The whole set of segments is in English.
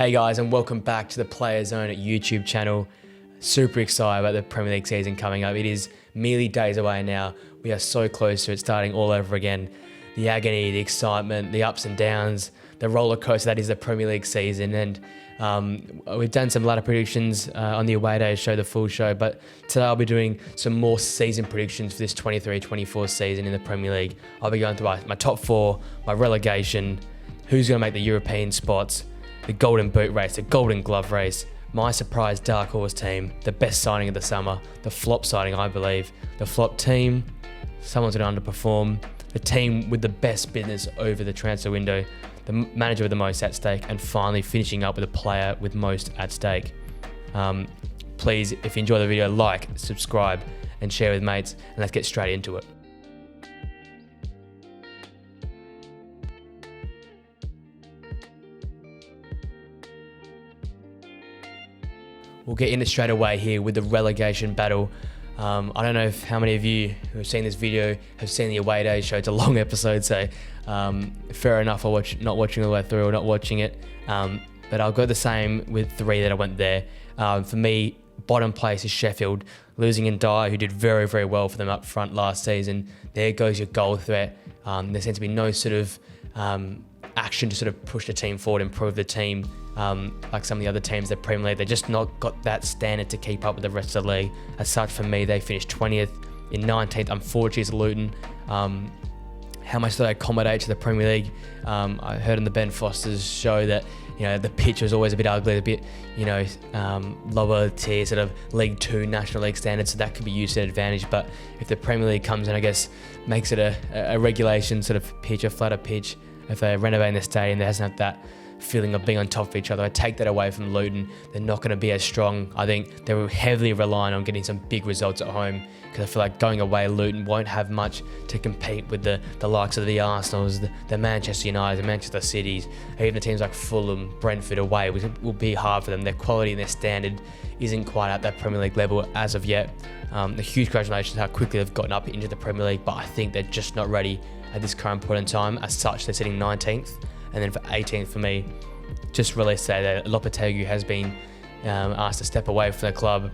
Hey guys, and welcome back to the Player Zone YouTube channel. Super excited about the Premier League season coming up. It is merely days away now. We are so close to it starting all over again. The agony, the excitement, the ups and downs, the roller coaster that is the Premier League season. And we've done some ladder predictions on the away day show, the full show, but today I'll be doing some more season predictions for this 23-24 season in the Premier League. I'll be going through my top four, my relegation, who's going to make the European spots, the Golden Boot race, the Golden Glove race, my surprise dark horse team, the best signing of the summer, the flop signing I believe, the flop team, someone's going to underperform, the team with the best business over the transfer window, the manager with the most at stake, and finally finishing up with a player with most at stake. Please, if you enjoy the video, like, subscribe, and share with mates, and let's get straight into it. We'll get into straight away here with the relegation battle. I don't know how many of you who have seen this video have seen the away day show. It's a long episode, so fair enough for not watching all the way through or not watching it. But I'll go the same with three that I went there. For me, bottom place is Sheffield, losing in Dyer, who did very, very well for them up front last season. There goes your goal threat. There seems to be no sort of action to sort of push the team forward, improve the team. Like some of the other teams in the Premier League, they're just not got that standard to keep up with the rest of the league. As such, for me, they finished 20th. In 19th, unfortunately, is Luton. How much do they accommodate to the Premier League? I heard on the Ben Foster's show that the pitch was always a bit ugly, a bit lower tier, sort of League 2, National League standards, so that could be used to an advantage. But if the Premier League comes in, I guess, makes it a regulation sort of pitch, a flatter pitch, if they're renovating the stadium, there hasn't had that feeling of being on top of each other. I take that away from Luton. They're not going to be as strong. I think they were heavily relying on getting some big results at home, because I feel like going away, Luton won't have much to compete with the likes of the Arsenals, the Manchester United, the Manchester Cities, even the teams like Fulham, Brentford away, which will be hard for them. Their quality and their standard isn't quite at that Premier League level as of yet. The huge congratulations how quickly they've gotten up into the Premier League, but I think they're just not ready at this current point in time. As such, they're sitting 19th. And then for 18th for me, just released today that Lopetegui has been asked to step away from the club.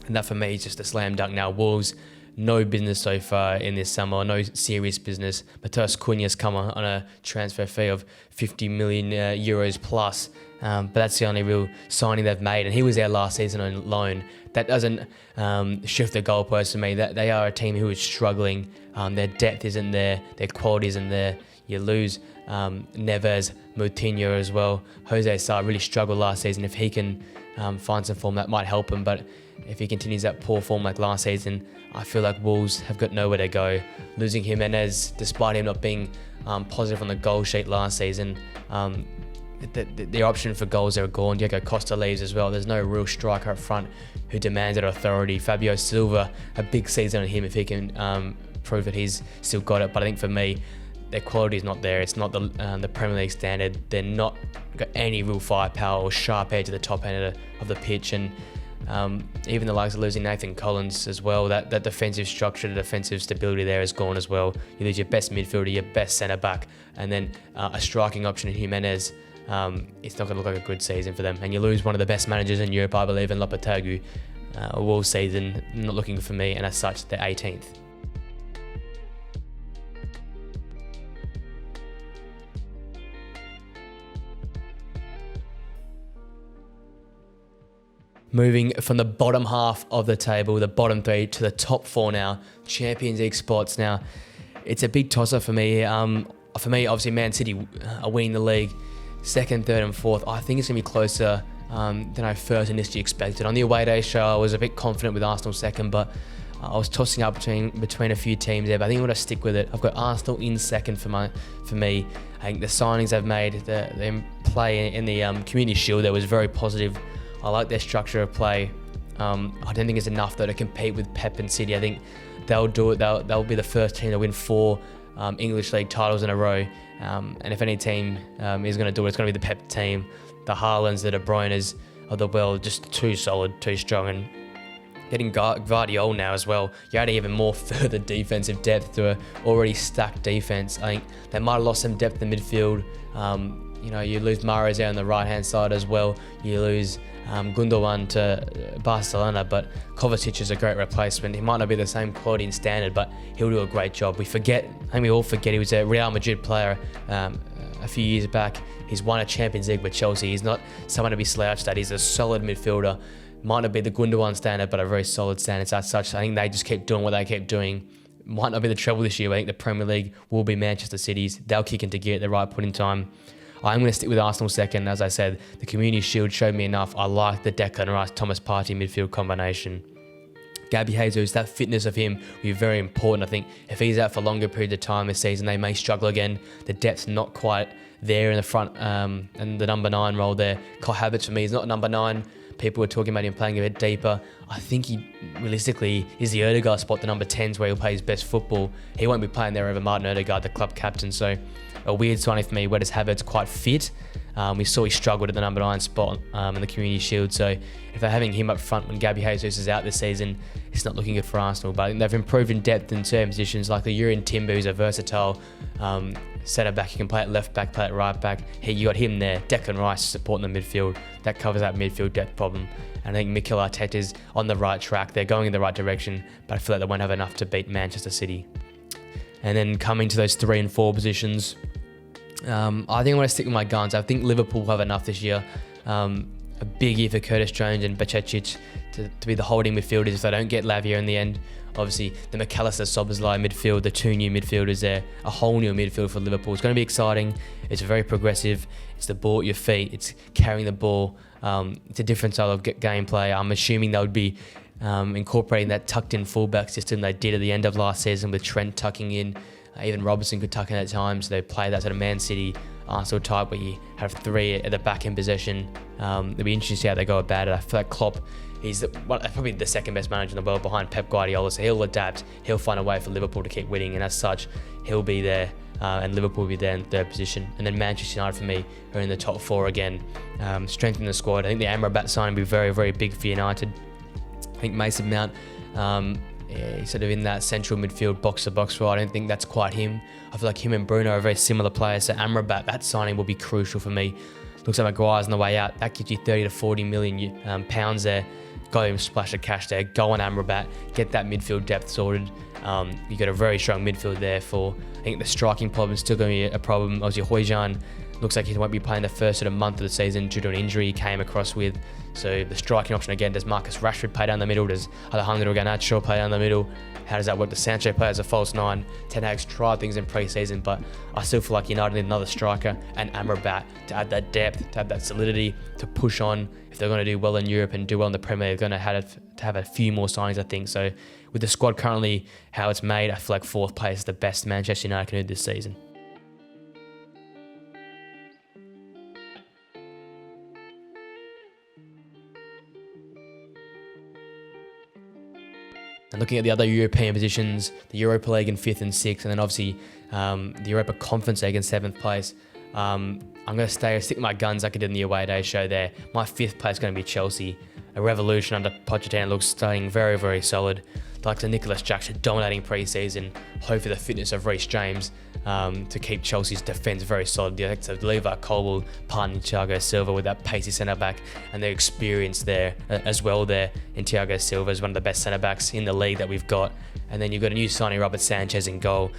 And that for me is just a slam dunk now. Wolves, no business so far in this summer, no serious business. Matheus Cunha's come on a transfer fee of 50 million euros plus. But that's the only real signing they've made. And he was there last season on loan. That doesn't shift the goalpost for me. That they are a team who is struggling. Their depth isn't there. Their quality isn't there. You lose Neves, Moutinho as well. Jose Sarr really struggled last season. If he can find some form, that might help him. But if he continues that poor form like last season, I feel like Wolves have got nowhere to go. Losing Jimenez, despite him not being positive on the goal sheet last season, the option for goals are gone. Diego Costa leaves as well. There's no real striker up front who demands that authority. Fabio Silva, a big season on him if he can prove that he's still got it. But I think for me, their quality is not there. It's not the Premier League standard. They're not got any real firepower or sharp edge at the top end of the pitch. And even the likes of losing Nathan Collins as well, that defensive structure, the defensive stability there is gone as well. You lose your best midfielder, your best centre-back, and then a striking option in Jimenez. It's not going to look like a good season for them. And you lose one of the best managers in Europe, I believe, in Lopetegui. A Wolves season not looking good for me, and as such, they're 18th. Moving from the bottom half of the table, the bottom three, to the top four now, Champions League spots. Now, it's a big tosser for me. For me, obviously, Man City are winning the league. Second, third, and fourth, I think it's going to be closer than I first initially expected. On the away day show, I was a bit confident with Arsenal second, but I was tossing up between a few teams there, but I think I'm going to stick with it. I've got Arsenal in second for me. I think the signings they've made, the play in the Community Shield there was very positive. I like their structure of play. I don't think it's enough though to compete with Pep and City. I think they'll do it. They'll be the first team to win 4 English League titles in a row. And if any team is going to do it, it's going to be the Pep team. The Haalands, the De Bruynes of the world, just too solid, too strong. And getting Guardiola now as well, you're adding even more further defensive depth to an already stacked defense. I think they might have lost some depth in midfield. you lose Mahrez there on the right-hand side as well. You lose Gundogan to Barcelona, but Kovacic is a great replacement. He might not be the same quality and standard, but he'll do a great job. I think we all forget he was a Real Madrid player a few years back. He's won a Champions League with Chelsea. He's not someone to be slouched at. He's a solid midfielder. Might not be the Gundogan standard, but a very solid standard as such. I think they just keep doing what they keep doing. Might not be the treble this year. I think the Premier League will be Manchester City's. They'll kick into gear at the right point in time. I'm going to stick with Arsenal second. As I said, the Community Shield showed me enough. I like the Declan Rice, Thomas Partey midfield combination. Gabby Jesus, that fitness of him will be very important. I think if he's out for longer periods of time this season, they may struggle again. The depth's not quite there in the front, and the number 9 role there. Kai Havertz for me is not number 9. People were talking about him playing a bit deeper. I think he realistically is the Odegaard spot, the number 10s where he'll play his best football. He won't be playing there over Martin Odegaard, the club captain. So a weird signing for me. Where does Havertz quite fit? We saw he struggled at the number 9 spot in the Community Shield. So if they're having him up front when Gabby Jesus is out this season, it's not looking good for Arsenal. But I think they've improved in depth in certain positions, like the Yuri Timber, who's a versatile centre back. You can play at left back, play at right back. You got him there. Declan Rice supporting the midfield. That covers that midfield depth problem. And I think Mikel Arteta's on the right track. They're going in the right direction, but I feel like they won't have enough to beat Manchester City. And then coming to those 3 and 4 positions, I think I'm going to stick with my guns. I think Liverpool will have enough this year. A big year for Curtis Jones and Bajcetic to be the holding midfielders if they don't get Lavia in the end. Obviously, the McAllister, Szoboszlai midfield, the 2 new midfielders there, a whole new midfield for Liverpool. It's going to be exciting. It's very progressive. It's the ball at your feet. It's carrying the ball. It's a different style of gameplay. I'm assuming they would be incorporating that tucked-in fullback system they did at the end of last season with Trent tucking in. Even Robertson could tuck in at times. So they play that sort of Man City Arsenal type where you have 3 at the back end possession. It'll be interesting to see how they go about it. I feel like Klopp, he's probably the second best manager in the world behind Pep Guardiola, so he'll adapt. He'll find a way for Liverpool to keep winning, and as such, he'll be there, and Liverpool will be there in 3rd position. And then Manchester United for me are in the top 4 again, strengthening the squad. I think the Amrabat signing will be very, very big for United. I think Mason Mount, he's sort of in that central midfield box-to-box role. I don't think that's quite him. I feel like him and Bruno are very similar players, so Amrabat, that signing will be crucial for me. Looks like Maguire's on the way out. That gives you 30 to 40 million pounds there. Go and splash of cash there. Go on Amrabat. Get that midfield depth sorted. You got a very strong midfield there for. I think the striking problem is still going to be a problem. Obviously, Højbjerg looks like he won't be playing the first sort of month of the season due to an injury he came across with. So the striking option again, does Marcus Rashford play down the middle? Does Alejandro Garnacho play down the middle? How does that work? Does Sancho play as a false 9? Ten Hag's tried things in pre-season, but I still feel like United need another striker and Amrabat to add that depth, to add that solidity, to push on. If they're going to do well in Europe and do well in the Premier League, they're going to have a few more signings, I think. So with the squad currently, how it's made, I feel like 4th place is the best Manchester United can do this season. And looking at the other European positions, the Europa League in 5th and 6th, and then obviously the Europa Conference League in 7th place. I'm going to stick with my guns like I did in the away day show there. My 5th place is going to be Chelsea. A revolution under Pochettino looks starting very, very solid. Like the Nicholas Jackson dominating pre-season. Hopefully the fitness of Reece James to keep Chelsea's defence very solid. The effects of Levi Colwill, partnering Thiago Silva with that pacey centre-back and their experience there as well there. And Thiago Silva is one of the best centre-backs in the league that we've got. And then you've got a new signing, Robert Sanchez in goal.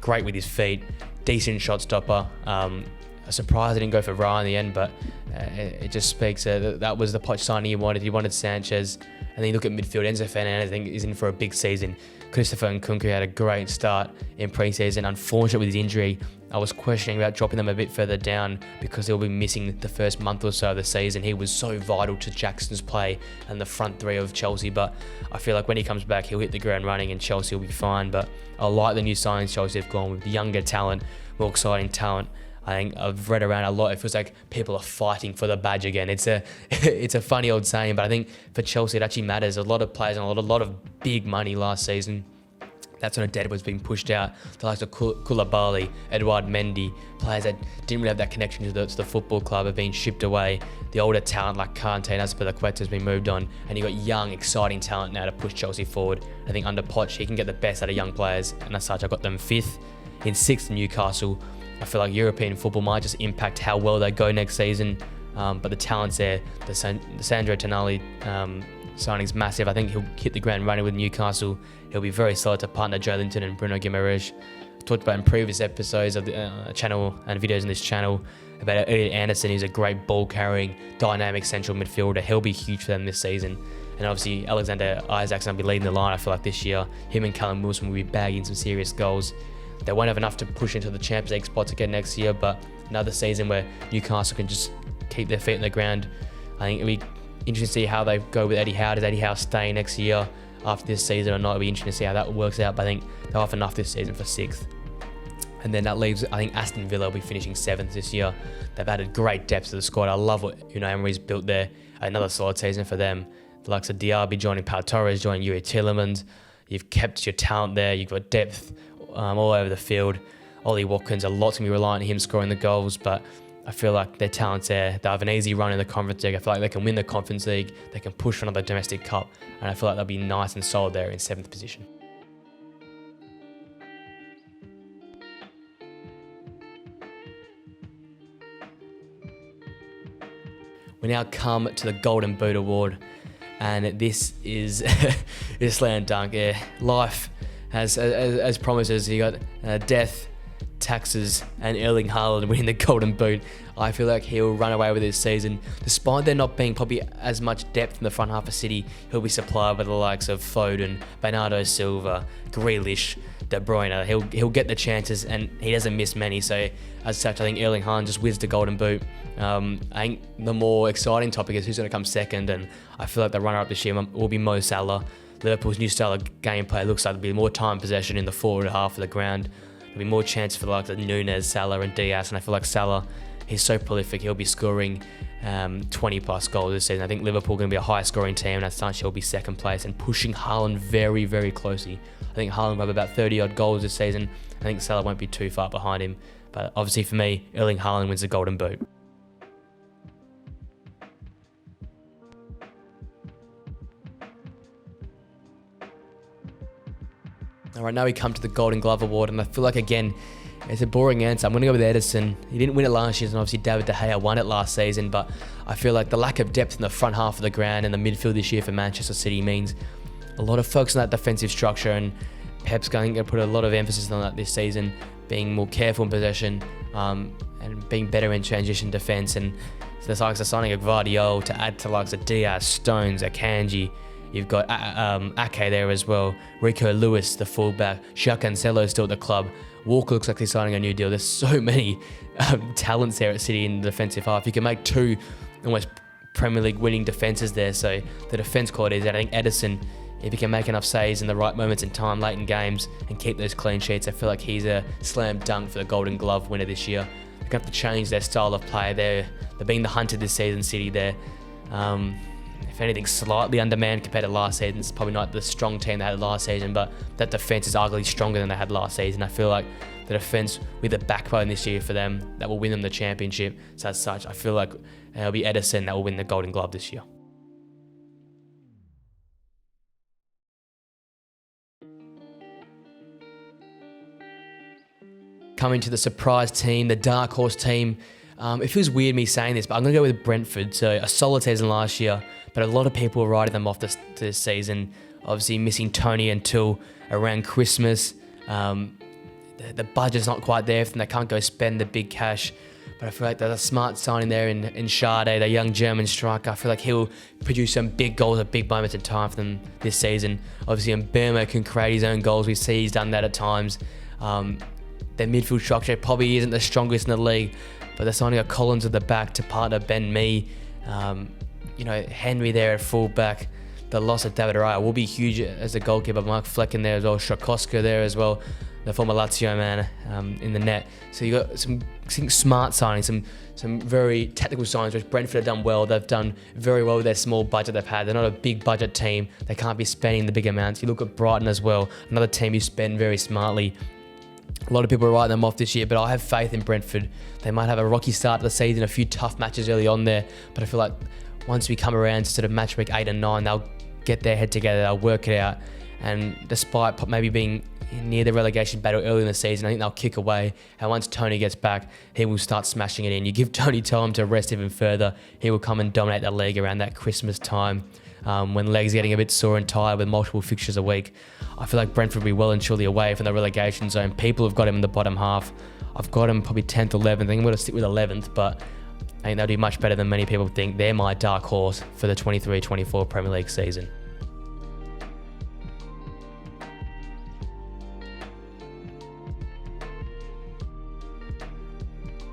Great with his feet, decent shot stopper. A surprise I didn't go for Ryan in the end, but it just speaks that was the Poch signing he wanted. He wanted Sanchez. And then you look at midfield, Enzo Fernandez, I think, is in for a big season. Christopher Nkunku had a great start in pre-season. Unfortunately, with his injury, I was questioning about dropping them a bit further down because he'll be missing the first month or so of the season. He was so vital to Jackson's play and the front 3 of Chelsea, but I feel like when he comes back, he'll hit the ground running and Chelsea will be fine. But I like the new signings Chelsea have gone with, younger talent, more exciting talent. I think I've read around a lot. It feels like people are fighting for the badge again. It's a funny old saying, but I think for Chelsea it actually matters. A lot of players and a lot of big money last season. That sort of debt was being pushed out. The likes of Koulibaly, Edouard Mendy, players that didn't really have that connection to the football club have been shipped away. The older talent like Kante and Azpilicueta has been moved on, and you've got young, exciting talent now to push Chelsea forward. I think under Poch, he can get the best out of young players, and as such, I got them 5th. In 6th, Newcastle. I feel like European football might just impact how well they go next season. But the talent's there. The Sandro Tonali signing's massive. I think he'll hit the ground running with Newcastle. He'll be very solid to partner Joe Linton and Bruno Guimaraes. I've talked about in previous episodes of the channel and videos on this channel about Elliot Anderson. He's a great ball-carrying, dynamic central midfielder. He'll be huge for them this season. And obviously, Alexander Isaacson will be leading the line, I feel like, this year. Him and Callum Wilson will be bagging some serious goals. They won't have enough to push into the Champions League spots again next year, but another season where Newcastle can just keep their feet on the ground. I think it'll be interesting to see how they go with Eddie Howe. Does Eddie Howe stay next year after this season or not? It'll be interesting to see how that works out, but I think they'll have enough this season for 6th. And then that leaves, I think Aston Villa will be finishing 7th this year. They've added great depth to the squad. I love what Unai Emery's built there. Another solid season for them. The likes of Diaby joining Pau Torres, joining Yuri Tielemans. You've kept your talent there. You've got depth all over the field. Ollie Watkins, a lot's going to be reliant on him scoring the goals, but I feel like their talent's there. They have an easy run in the Conference League. I feel like they can win the Conference League. They can push for another domestic cup. And I feel like they'll be nice and solid there in 7th position. We now come to the Golden Boot Award, and this is a slam dunk. Yeah, life has, as promises, you got death, taxes, and Erling Haaland winning the Golden Boot. I feel like he'll run away with this season. Despite there not being probably as much depth in the front half of City, he'll be supplied by the likes of Foden, Bernardo Silva, Grealish, De Bruyne. He'll get the chances, and he doesn't miss many. So as such, I think Erling Haaland just wins the Golden Boot. I think the more exciting topic is who's going to come second, and I feel like the runner-up this year will be Mo Salah. Liverpool's new style of gameplay looks like there'll be more time possession in the forward half of the ground. There'll be more chance for the likes of Nunez, Salah, and Diaz, and I feel like Salah, he's so prolific. He'll be scoring 20 plus goals this season. I think Liverpool are going to be a high scoring team, and as such, he'll be second place and pushing Haaland very, very closely. I think Haaland will have about 30 odd goals this season. I think Salah won't be too far behind him, but obviously for me, Erling Haaland wins the Golden Boot. All right, now we come to the Golden Glove Award, and I feel like, again, it's a boring answer. I'm going to go with Ederson. He didn't win it last year, and obviously David De Gea won it last season, but I feel like the lack of depth in the front half of the ground and the midfield this year for Manchester City means a lot of focus on that defensive structure, and Pep's going to put a lot of emphasis on that this season, being more careful in possession and being better in transition defence. And so the likes of signing a Gvardiol to add to likes of Diaz, Stones, Akanji. You've got Ake there as well. Rico Lewis, the fullback. João Cancelo still at the club. Walker looks like he's signing a new deal. There's so many talents there at City in the defensive half. You can make 2 almost Premier League winning defences there. So the defence quality is there. I think Ederson, if he can make enough saves in the right moments in time, late in games, and keep those clean sheets, I feel like he's a slam dunk for the Golden Glove winner this year. They're going to have to change their style of play. They're being the hunted this season, City there. If anything, slightly undermanned compared to last season. It's probably not the strong team they had last season, but that defence is arguably stronger than they had last season. I feel like the defence with the backbone this year for them, that will win them the championship. So as such, I feel like it'll be Ederson that will win the Golden Glove this year. Coming to the surprise team, the dark horse team. It feels weird me saying this, but I'm going to go with Brentford. So a solid season last year, but a lot of people are writing them off this season. Obviously missing Tony until around Christmas. The budget's not quite there for them. They can't go spend the big cash. But I feel like there's a smart signing there in Sade, the young German striker. I feel like he'll produce some big goals at big moments in time for them this season. Obviously, Mbeumo can create his own goals. We see he's done that at times. Their midfield structure probably isn't the strongest in the league, but they're signing a Collins at the back to partner Ben Mee. Henry there at fullback. The loss of David Raya will be huge as a goalkeeper. Mark Flecken there as well. Szokoska there as well. The former Lazio man in the net. So you got some smart signings, some very technical signings, which Brentford have done well. They've done very well with their small budget they've had. They're not a big budget team. They can't be spending the big amounts. You look at Brighton as well, another team who spend very smartly. A lot of people are writing them off this year, but I have faith in Brentford. They might have a rocky start to the season, a few tough matches early on there, but I feel like once we come around to sort of match week 8 and 9, they'll get their head together, they'll work it out. And despite maybe being near the relegation battle early in the season. I think they'll kick away, and once Tony gets back, he will start smashing it in. You give Tony time to rest even further, he will come and dominate the league around that Christmas time, when legs are getting a bit sore and tired with multiple fixtures a week. I feel like Brentford will be well and surely away from the relegation zone. People have got him in the bottom half. I've got him probably 10th, 11th. I think I'm going to stick with 11th, but I think they'll do much better than many people think. They're my dark horse for the 23-24 Premier League season.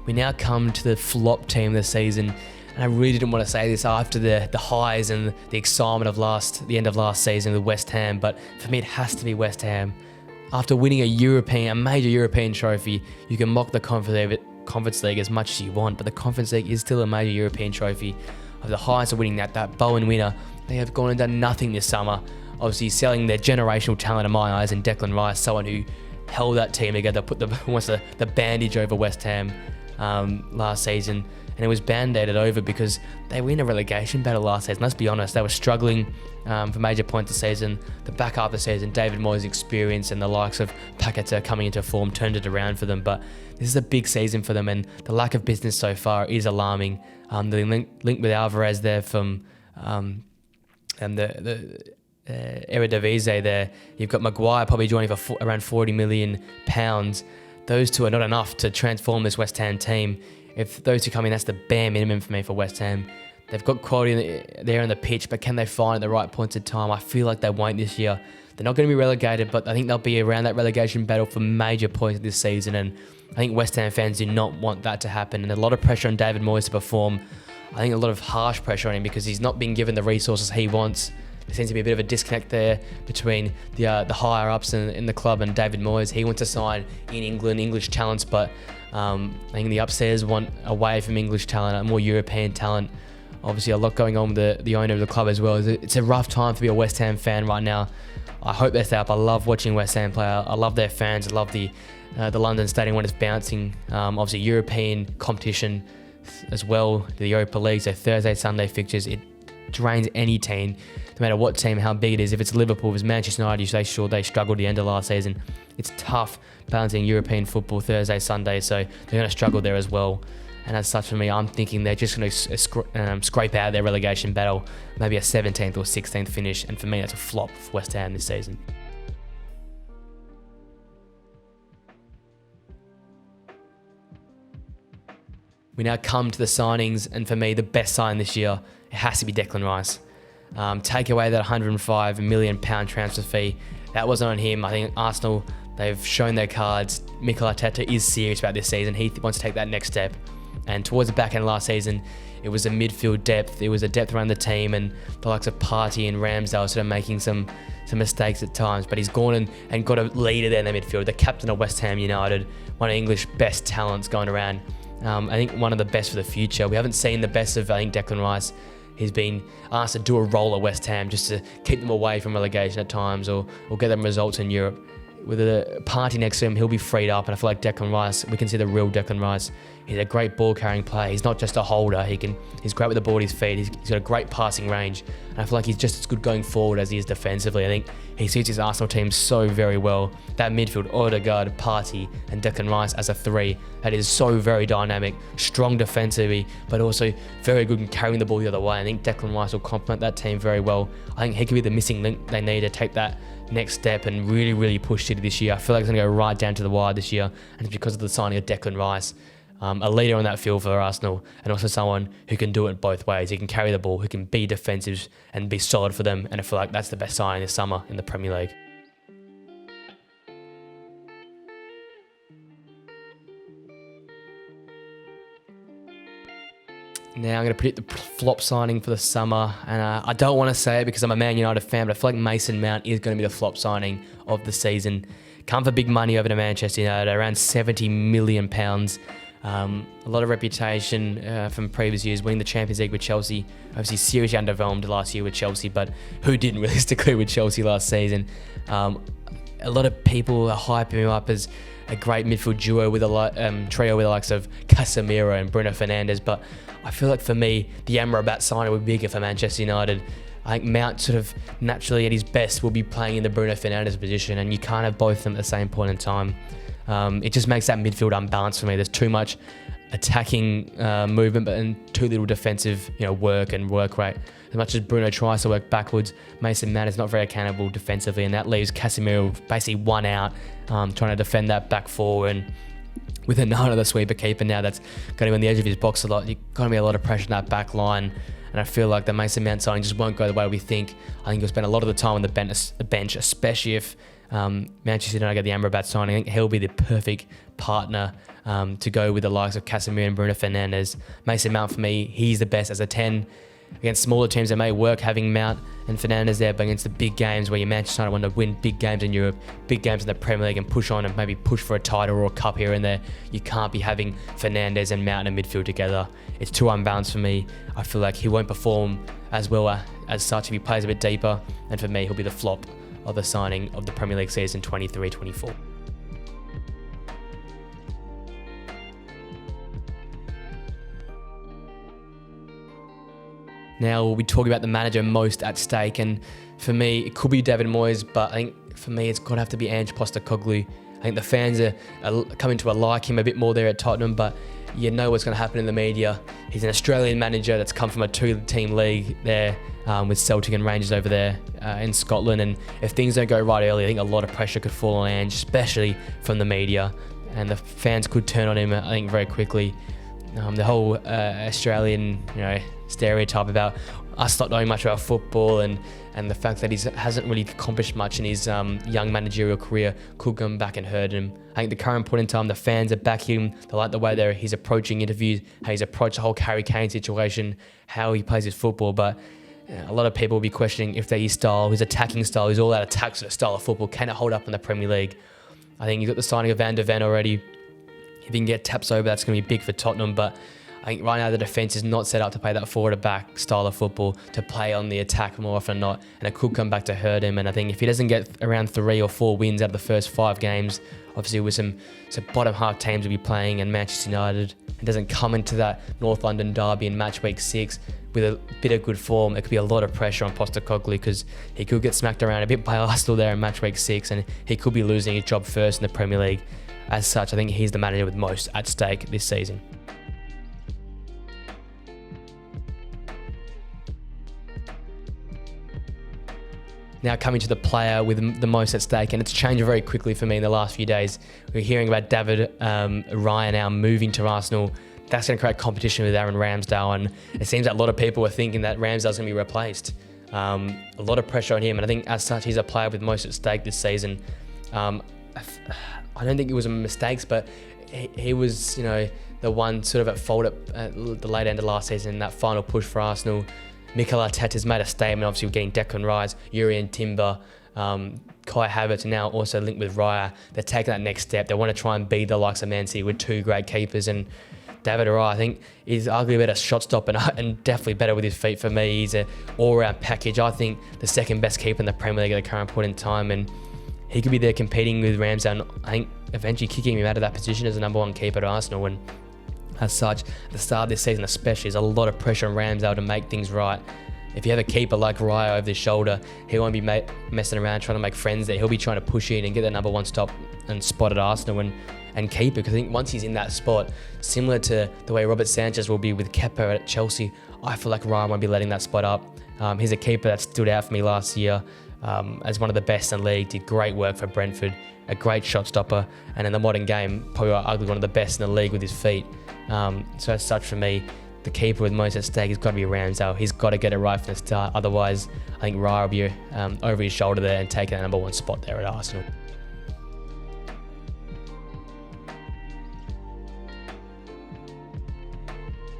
We now come to the flop team this season, and I really didn't want to say this after the highs and the excitement of the end of last season with West Ham, but for me it has to be West Ham. After winning a major European trophy, you can mock the Conference League as much as you want, but the Conference League is still a major European trophy. Of the highs of winning that Bowen winner, they have gone and done nothing this summer. Obviously selling their generational talent in my eyes in Declan Rice, someone who held that team together, put the bandage over West Ham last season, and it was band-aided over because they were in a relegation battle last season. Let's be honest, they were struggling for major points this season. The back half of the season, David Moyes' experience and the likes of Paqueta coming into form turned it around for them, but this is a big season for them, and the lack of business so far is alarming. The link with Alvarez there from and the Eredivisie there, you've got Maguire probably joining for around £40 million. Those two are not enough to transform this West Ham team. If those two come in, that's the bare minimum for me for West Ham. They've got quality there on the pitch, but can they find at the right points in time? I feel like they won't this year. They're not going to be relegated, but I think they'll be around that relegation battle for major points this season, and I think West Ham fans do not want that to happen, and a lot of pressure on David Moyes to perform. I think a lot of harsh pressure on him because he's not being given the resources he wants. There seems to be a bit of a disconnect there between the higher ups in the club and David Moyes. He wants to sign in England, English talents, but I think the upstairs want away from English talent, a more European talent. Obviously, a lot going on with the owner of the club as well. It's a rough time to be a West Ham fan right now. I hope they stay up. I love watching West Ham play. I love their fans. I love the London Stadium when it's bouncing. Obviously, European competition as well, the Europa League, so Thursday, Sunday fixtures. It drains any team, no matter what team, how big it is. If it's Liverpool, if it's Manchester United, you say sure, they struggled at the end of last season. It's tough balancing European football Thursday, Sunday, so they're going to struggle there as well. And as such for me, I'm thinking they're just going to scrape out their relegation battle, maybe a 17th or 16th finish, and for me that's a flop for West Ham this season. We now come to the signings, and for me, the best sign this year, it has to be Declan Rice. Take away that £105 million transfer fee. That wasn't on him. I think Arsenal, they've shown their cards. Mikel Arteta is serious about this season. He wants to take that next step. And towards the back end of last season, it was a midfield depth. It was a depth around the team, and the likes of Partey and Ramsdale sort of making some mistakes at times. But he's gone and got a leader there in the midfield, the captain of West Ham United, one of English best talents going around. I think one of the best for the future. We haven't seen the best of, I think, Declan Rice. He's been asked to do a role at West Ham just to keep them away from relegation at times, or get them results in Europe. With a party next to him, he'll be freed up, and I feel like Declan Rice, we can see the real Declan Rice. He's a great ball-carrying player. He's not just a holder. He's great with the ball at his feet. He's got a great passing range, and I feel like he's just as good going forward as he is defensively. I think he suits his Arsenal team so very well. That midfield, Odegaard, Partey, and Declan Rice as a three, that is so very dynamic, strong defensively, but also very good in carrying the ball the other way. I think Declan Rice will complement that team very well. I think he could be the missing link they need to take that next step and really, really push City this year. I feel like it's going to go right down to the wire this year, and it's because of the signing of Declan Rice. A leader on that field for Arsenal, and also someone who can do it both ways. He can carry the ball, who can be defensive and be solid for them, and I feel like that's the best signing this summer in the Premier League. Now I'm going to predict the flop signing for the summer, and I don't want to say it because I'm a Man United fan, but I feel like Mason Mount is going to be the flop signing of the season. Come for big money over to Manchester United, around £70 million. A lot of reputation from previous years, winning the Champions League with Chelsea. Obviously, seriously underwhelmed last year with Chelsea, but who didn't realistically with Chelsea last season? A lot of people are hyping him up as a great midfield duo with trio with the likes of Casemiro and Bruno Fernandes, but I feel like for me, the Amrabat signing would be bigger for Manchester United. I think Mount sort of naturally at his best will be playing in the Bruno Fernandes position, and you can't have both of them at the same point in time. It just makes that midfield unbalanced for me. There's too much attacking movement, and too little defensive, work and work rate. As much as Bruno tries to work backwards, Mason Mount is not very accountable defensively, and that leaves Casemiro basically one out, trying to defend that back four. And with another sweeper keeper now that's got him on the edge of his box a lot, you've got to be a lot of pressure in that back line. And I feel like the Mason Mount signing just won't go the way we think. I think he'll spend a lot of the time on the bench, especially if Manchester United get the Amrabat signing. I think he'll be the perfect partner to go with the likes of Casemiro and Bruno Fernandes. Mason Mount, for me, he's the best as a 10. Against smaller teams, it may work having Mount and Fernandes there, but against the big games where your Manchester United want to win big games in Europe, big games in the Premier League, and push on and maybe push for a title or a cup here and there, you can't be having Fernandes and Mount in a midfield together. It's too unbalanced for me. I feel like he won't perform as well as such if he plays a bit deeper, and for me, he'll be the flop of the signing of the Premier League season 23-24. Now we'll be talking about the manager most at stake, and for me, it could be David Moyes, but I think for me, it's got to have to be Ange Postecoglou. I think the fans are coming to like him a bit more there at Tottenham, but you know what's going to happen in the media. He's an Australian manager that's come from a two-team league there with Celtic and Rangers over there in Scotland, and if things don't go right early, I think a lot of pressure could fall on Ange, especially from the media, and the fans could turn on him, I think, very quickly. The whole Australian, stereotype about us not knowing much about football and the fact that he hasn't really accomplished much in his young managerial career could come back and hurt him. I think the current point in time, the fans are backing him. They like the way he's approaching interviews, how he's approached the whole Harry Kane situation, how he plays his football. But a lot of people will be questioning if his style, his attacking style, his all-out attack sort of style of football, can it hold up in the Premier League? I think you've got the signing of Van der Ven already. If he can get taps over, that's going to be big for Tottenham. But I think right now the defence is not set up to play that forward-to-back style of football, to play on the attack more often than not, and it could come back to hurt him. And I think if he doesn't get around 3 or 4 wins out of the first 5 games, obviously with some bottom half teams will be playing and Manchester United, and doesn't come into that North London derby in match week 6 with a bit of good form, it could be a lot of pressure on Postecoglou, because he could get smacked around a bit by Arsenal there in match week 6, and he could be losing his job first in the Premier League. As such, I think he's the manager with most at stake this season. Now coming to the player with the most at stake, and it's changed very quickly for me in the last few days. We're hearing about David Raya now moving to Arsenal. That's going to create competition with Aaron Ramsdale, and it seems that a lot of people are thinking that Ramsdale's going to be replaced. A lot of pressure on him, and I think as such he's a player with most at stake this season. I don't think it was a mistake, but he was, the one sort of at fault at the late end of last season in that final push for Arsenal. Mikel Arteta's made a statement, obviously, we're getting Declan Rice, Jurrien Timber, Kai Havertz, and now also linked with Raya. They're taking that next step. They want to try and beat the likes of Man City with 2 great keepers, and David Raya, I think, is arguably a better shot stopper and definitely better with his feet for me. He's an all-round package. I think the second best keeper in the Premier League at the current point in time, and he could be there competing with Ramsdale, and I think eventually kicking him out of that position as the number 1 keeper at Arsenal. And as such, at the start of this season especially, there's a lot of pressure on Ramsdale to make things right. If you have a keeper like Raya over his shoulder, he won't be messing around trying to make friends there. He'll be trying to push in and get that number 1 stop and spot at Arsenal and keep it. Because I think once he's in that spot, similar to the way Robert Sanchez will be with Kepa at Chelsea, I feel like Raya won't be letting that spot up. He's a keeper that stood out for me last year as one of the best in the league, did great work for Brentford, a great shot stopper, and in the modern game, probably arguably one of the best in the league with his feet. So as such, for me, the keeper with most at stake has got to be Ramsdale. He's got to get it right from the start. Otherwise, I think Raya will be over his shoulder there and taking that number 1 spot there at Arsenal.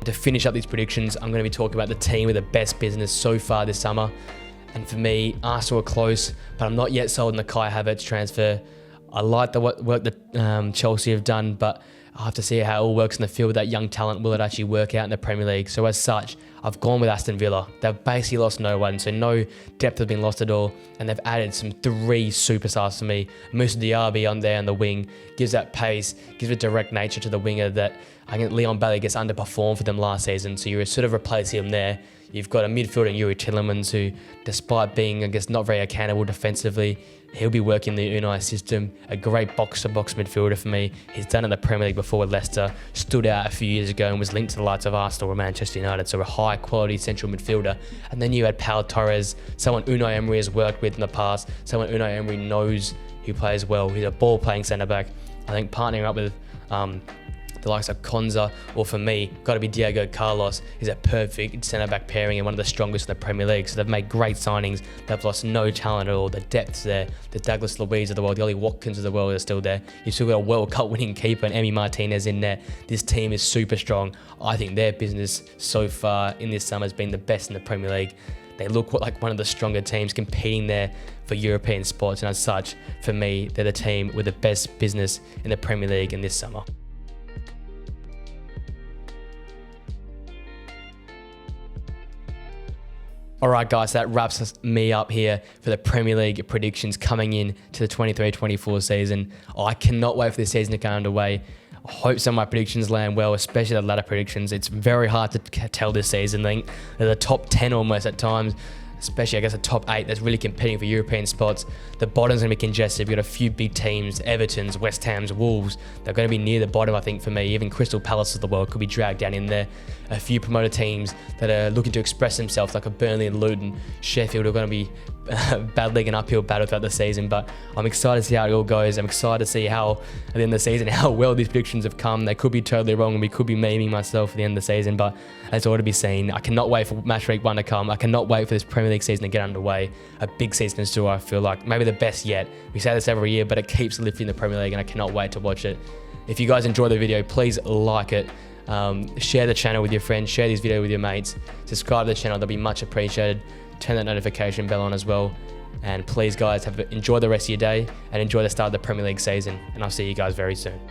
To finish up these predictions, I'm going to be talking about the team with the best business so far this summer. And for me, Arsenal are close, but I'm not yet sold on the Kai Havertz transfer. I like the work that Chelsea have done, but I'll have to see how it all works in the field with that young talent. Will it actually work out in the Premier League? So as such, I've gone with Aston Villa. They've basically lost no one, so no depth has been lost at all. And they've added some 3 superstars for me. Moussa Diaby on there on the wing, gives that pace, gives a direct nature to the winger that I think Leon Bailey gets underperformed for them last season. So you're sort of replacing him there. You've got a midfielder in Yuri Tillemans who, despite being, I guess, not very accountable defensively, he'll be working the Unai system. A great box-to-box midfielder for me. He's done it in the Premier League before with Leicester, stood out a few years ago and was linked to the likes of Arsenal or Manchester United, so a high-quality central midfielder. And then you had Pau Torres, someone Unai Emery has worked with in the past, someone Unai Emery knows who plays well. He's a ball-playing centre-back. I think partnering up with the likes of Konza, or for me, got to be Diego Carlos, is a perfect centre-back pairing and one of the strongest in the Premier League. So they've made great signings. They've lost no talent at all. The depth's there. The Douglas Luiz of the world, the Ollie Watkins of the world are still there. You've still got a World Cup winning keeper and Emi Martinez in there. This team is super strong. I think their business so far in this summer has been the best in the Premier League. They look like one of the stronger teams competing there for European spots, and as such, for me, they're the team with the best business in the Premier League in this summer. All right, guys, that wraps me up here for the Premier League predictions coming in to the 23-24 season. I cannot wait for this season to get underway. I hope some of my predictions land well, especially the latter predictions. It's very hard to tell this season. I think they're the top 10 almost at times, especially I guess a top 8 that's really competing for European spots. The bottom's going to be congested. We've got a few big teams, Everton's, West Ham's, Wolves. They're going to be near the bottom, I think, for me. Even Crystal Palace of the world could be dragged down in there. A few promoted teams that are looking to express themselves, like a Burnley and Luton, Sheffield, are going to be battling an uphill battle throughout the season. But I'm excited to see how it all goes. I'm excited to see how, at the end of the season, how well these predictions have come. They could be totally wrong, and we could be maiming myself at the end of the season, but that's all to be seen. I cannot wait for Match Week 1 to come. I cannot wait for this Premier League season to get underway. A big season in store, I feel like. Maybe the best yet. We say this every year, but it keeps lifting the Premier League, and I cannot wait to watch it. If you guys enjoy the video, please like it. Share the channel with your friends, share this video with your mates, subscribe to the channel, that'll be much appreciated. Turn that notification bell on as well. And please guys, enjoy the rest of your day and enjoy the start of the Premier League season. And I'll see you guys very soon.